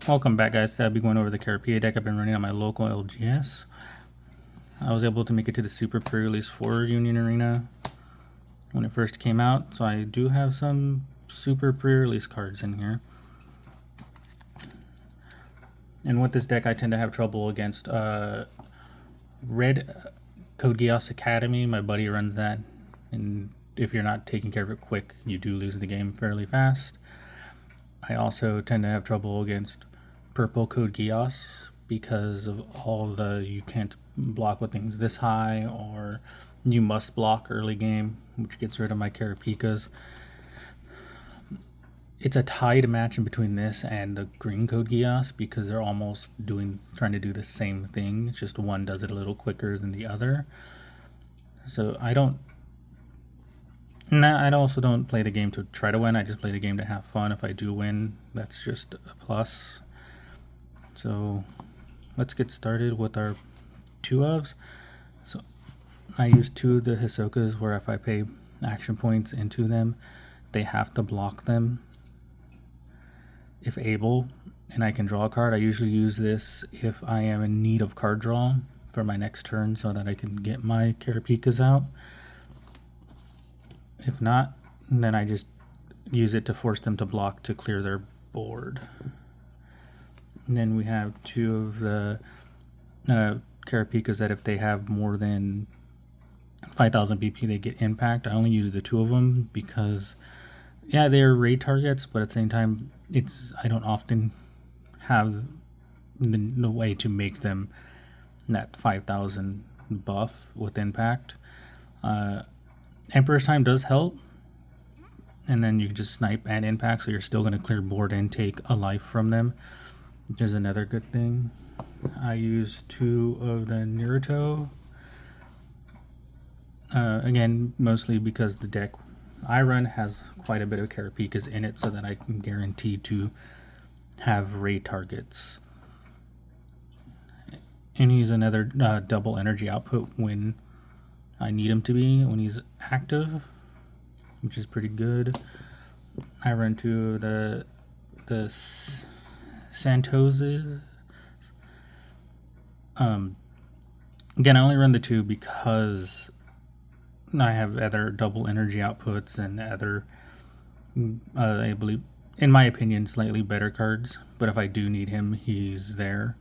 Welcome back, guys. I'll be going over the Kurapika deck I've been running on my local LGS. I was able to make it to the Super Pre-Release 4 Union Arena when it first came out, so I do have some Super Pre-Release cards in here. And with this deck, I tend to have trouble against Red Code Geass Academy. My buddy runs that, and if you're not taking care of it quick, you do lose the game fairly fast. I also tend to have trouble against Purple Code Geass because of all the you can't block with things this high, or you must block early game, which gets rid of my Karapikas. It's a tied match in between this and the Green Code Geass because they're almost trying to do the same thing. It's just one does it a little quicker than the other. So I also don't play the game to try to win. I just play the game to have fun. If I do win, that's just a plus. So let's get started with our 2-ofs. So I use 2 of the Hisokas where if I pay action points into them, they have to block them if able, and I can draw a card. I usually use this if I am in need of card draw for my next turn so that I can get my Karapikas out. If not, then I just use it to force them to block to clear their board. And then we have 2 of the Karapikas that if they have more than 5,000 BP, they get impact. I only use the 2 of them because, yeah, they're raid targets, but at the same time, I don't often have the way to make them that 5,000 buff with impact. Emperor's Time does help, and then you can just snipe and impact, so you're still going to clear board and take a life from them, which is another good thing. I use 2 of the Naruto, again, mostly because the deck I run has quite a bit of Karapikas in it so that I can guarantee to have raid targets. And he's another double energy output when I need him to be, when he's active, which is pretty good. I run 2 of the Santoses. Again, I only run the 2 because I have other double energy outputs and other, I believe, in my opinion, slightly better cards. But if I do need him, he's there,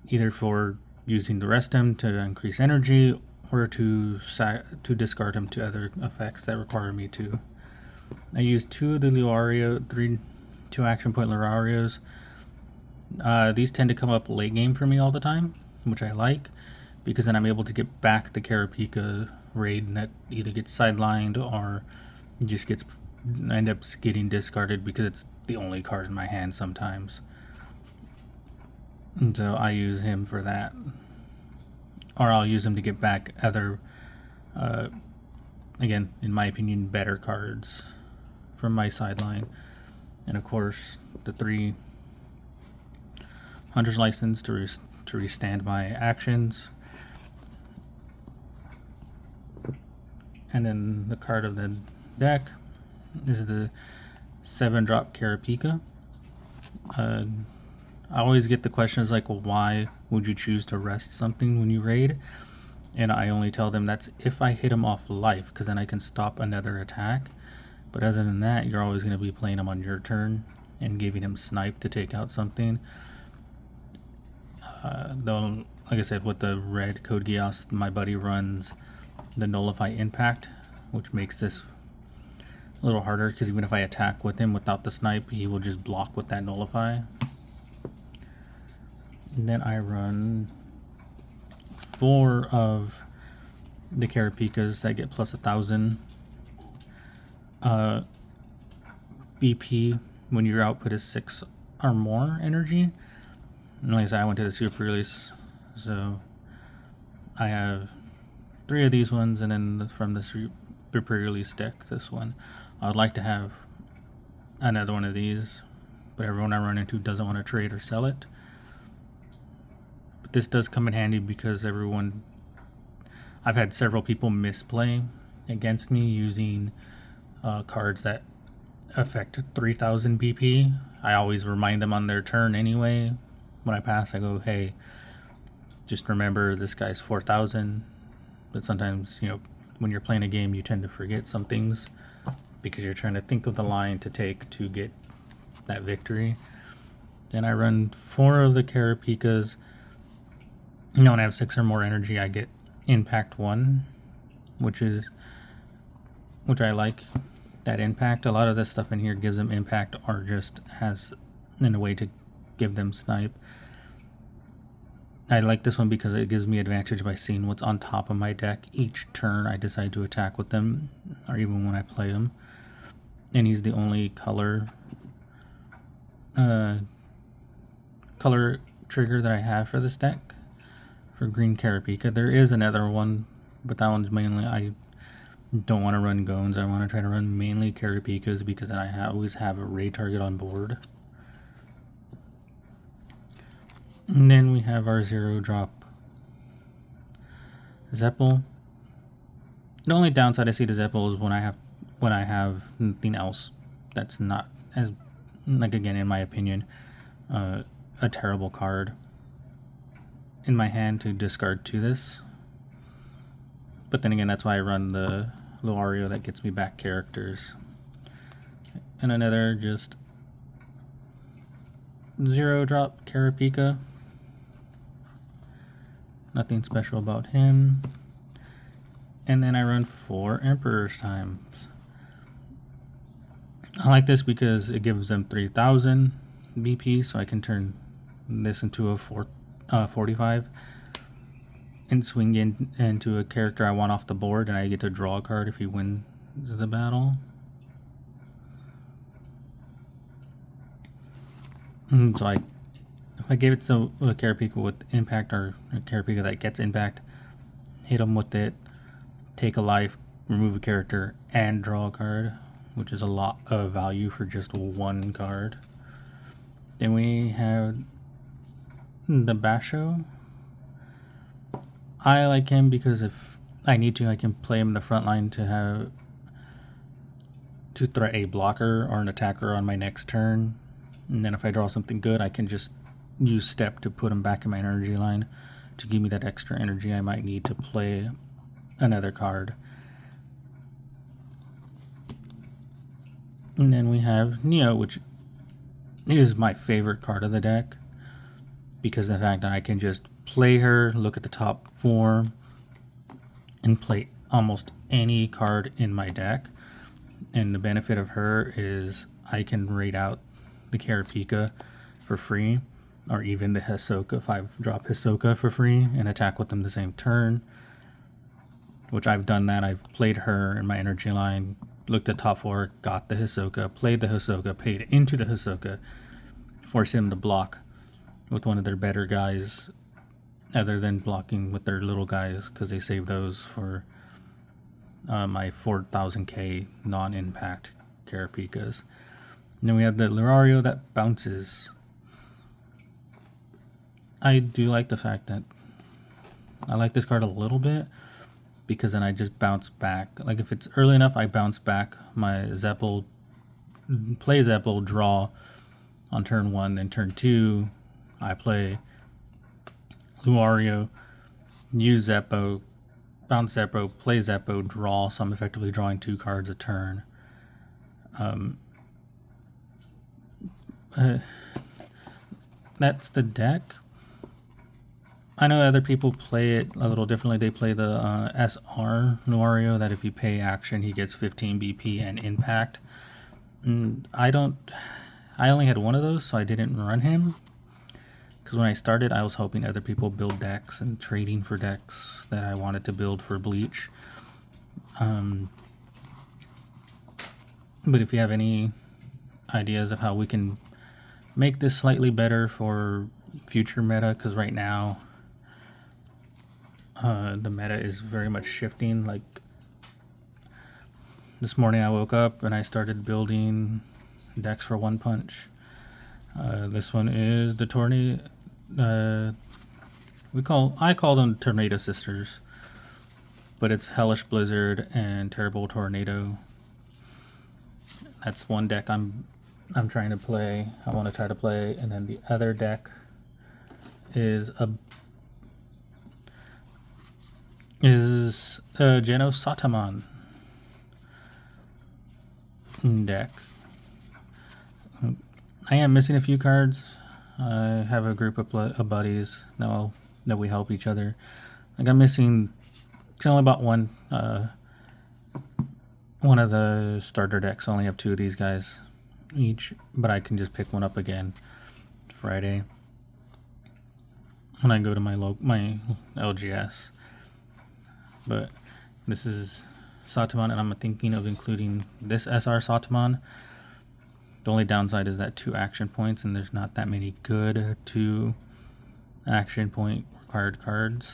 either for using the rest of him to increase energy or to discard him to other effects that require me to. I use 2 of the Luario, 2 action point Luarios. These tend to come up late game for me all the time, which I like, because then I'm able to get back the Kurapika raid that either gets sidelined or just end up getting discarded because it's the only card in my hand sometimes. And so I use him for that. Or I'll use him to get back other, again, in my opinion, better cards from my sideline. And of course, the 3 Hunter's License to restand my actions. And then the card of the deck is the 7-drop Kurapika. I always get the questions like, well, why would you choose to rest something when you raid? And I only tell them that's if I hit him off life, because then I can stop another attack. But other than that, you're always going to be playing him on your turn and giving him snipe to take out something. Though, like I said, with the red Code Geass, my buddy runs the Nullify Impact, which makes this a little harder because even if I attack with him without the snipe, he will just block with that Nullify. And then I run 4 of the Karapikas that get plus 1,000 BP when your output is 6 or more energy. And like I said, I went to the Super Release, so I have 3 of these ones, and then from the Super Release deck, this one. I would like to have another one of these, but everyone I run into doesn't want to trade or sell it. But this does come in handy because I've had several people misplay against me using cards that affect 3,000 BP I always remind them on their turn anyway. When I pass, I go, hey, just remember this guy's 4,000. But sometimes, when you're playing a game, you tend to forget some things because you're trying to think of the line to take to get that victory. Then I run 4 of the Karapikas. When I have 6 or more energy, I get Impact 1, which I like that impact. A lot of this stuff in here gives them impact or just has in a way to give them snipe. I like this one because it gives me advantage by seeing what's on top of my deck each turn I decide to attack with them, or even when I play them. And he's the only color trigger that I have for this deck, for green Kurapika. There is another one, but that one's mainly, I don't want to run Gones. I want to try to run mainly Karapikas because then I always have a raid target on board. And then we have our 0-drop Zeppel. The only downside I see to Zeppel is when I have nothing else that's not as, like, again, in my opinion, a terrible card in my hand to discard to this. But then again, that's why I run the Luario that gets me back characters. And another just 0-drop Kurapika. Nothing special about him. And then I run 4 Emperor's Times. I like this because it gives them 3,000 BP, so I can turn this into a 45 and swing into a character I want off the board, and I get to draw a card if he wins the battle. And so if I gave it to a Kurapika with impact, or a Kurapika that gets impact, hit him with it, take a life, remove a character, and draw a card, which is a lot of value for just 1 card. Then we have the Basho. I like him because if I need to, I can play him in the front line to threat a blocker or an attacker on my next turn. And then if I draw something good, I can just use step to put him back in my energy line to give me that extra energy I might need to play another card. And then we have Neo, which is my favorite card of the deck because of the fact that I can just play her, look at the top 4, and play almost any card in my deck. And the benefit of her is I can raid out the Kurapika for free, or even the Hisoka, 5-drop Hisoka for free, and attack with them the same turn, which I've done that. I've played her in my energy line, looked at top 4, got the Hisoka, played the Hisoka, paid into the Hisoka, force him to block with one of their better guys, other than blocking with their little guys, because they save those for my 4,000k non-impact Karapikas. And then we have the Luario that bounces. I do like the fact that I like this card a little bit because then I just bounce back. Like if it's early enough, I bounce back my Zeppel, play Zeppel, draw on turn 1, then turn 2, I play Luario, use Zeppo, bounce Zeppo, play Zeppo, draw, so I'm effectively drawing 2 cards a turn. That's the deck. I know other people play it a little differently. They play the SR Luario, that if you pay action, he gets 15 BP and impact. I only had one of those, so I didn't run him. Because when I started, I was hoping other people build decks and trading for decks that I wanted to build for Bleach. But if you have any ideas of how we can make this slightly better for future meta, because right now the meta is very much shifting. Like this morning I woke up and I started building decks for One Punch. This one is the Tornado. I call them Tornado Sisters, but it's Hellish Blizzard and Terrible Tornado. That's one deck I'm I'm trying to play. I want to try to play, and then the other deck is a Geno Sataman deck. I am missing a few cards. I have a group of buddies now that we help each other. Like I'm missing. I only bought one. One of the starter decks. I only have 2 of these guys each, but I can just pick one up again Friday when I go to my LGS. But this is Sataman, and I'm thinking of including this SR Sataman. The only downside is that 2 action points, and there's not that many good 2 action point required cards.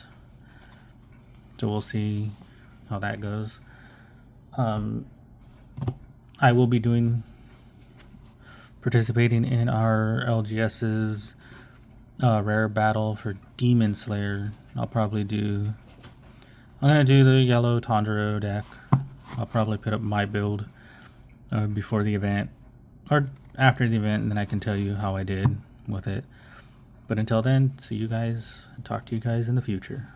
So we'll see how that goes. I will be participating in our LGS's rare battle for Demon Slayer. I'm gonna do the yellow Tanjiro deck. I'll probably put up my build before the event or after the event, and then I can tell you how I did with it. But until then, see you guys and talk to you guys in the future.